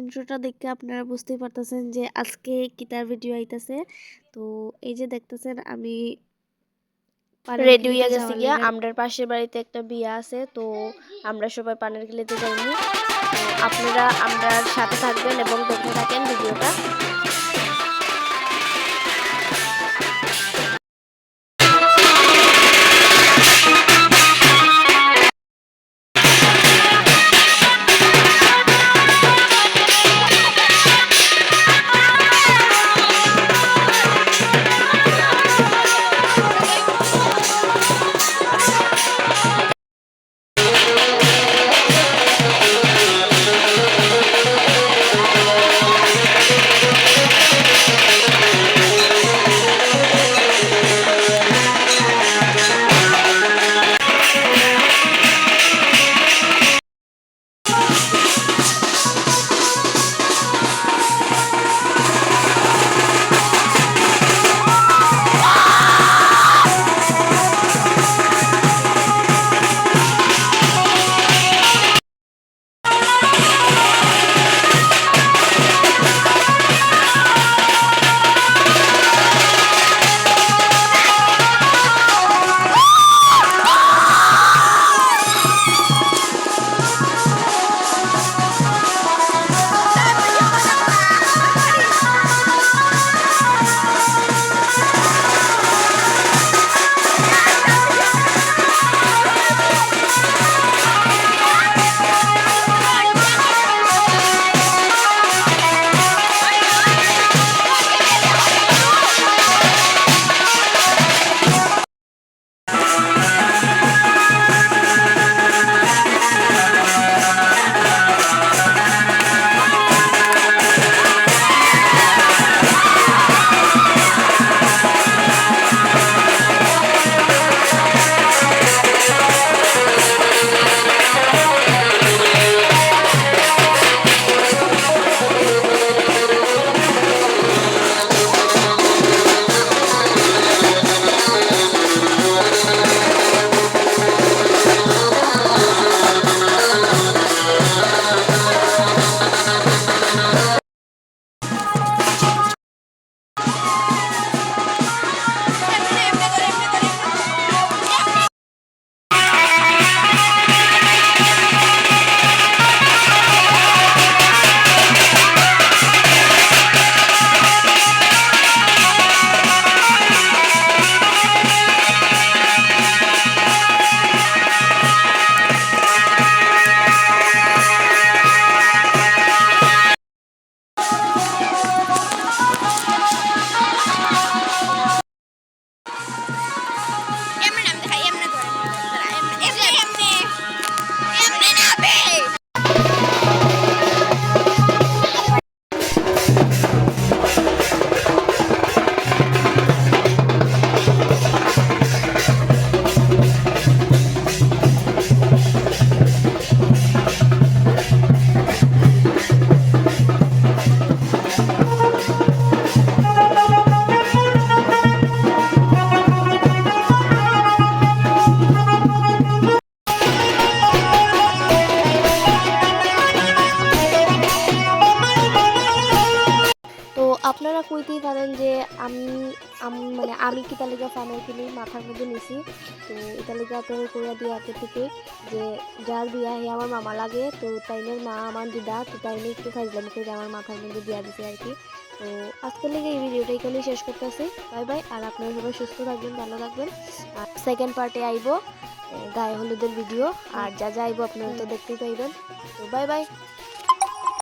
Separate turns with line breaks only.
ইন্ট্রোটা দেখে আপনারা বুঝতেই পারতেছেন যে আজকে কিতার ভিডিও আইতাছে। তো এই যে দেখতেছেন আমি
রেডি হইয়া গেছি গিয়া। আমরার পাশের বাড়িতে একটা বিয়া আছে, তো আমরা সবাই পানের গিলিতে যাইনি। তো আপনারা আমরার সাথে থাকবেন এবং দেখতে থাকেন ভিডিওটা।
আপনারা কইতেই পারেন যে আমি মানে আমি কি তালিকা ফানের কিনি মাথার মধ্যে নিছি। তো এই তালিকা আপনারা কইয়া দিয়ে আগে থেকে যে যার বিয়া হে আমার মামা লাগে, তো তাইনের মা আমার দিদা, তো তাইনে একটু ফাইজলাম করে আমার মাথার মধ্যে দিয়া দিছে আর কি। তো আজকের লেগে এই ভিডিওটা এখানেই শেষ করতেছি। Bye bye. আর আপনারা সবাই সুস্থ থাকবেন, ভালো থাকবেন। আর সেকেন্ড পার্টে আইবো গায়ে হলুদের ভিডিও, আর যা যা আইবো আপনারা তো দেখতেই পাইবেন। তো বাই বাই।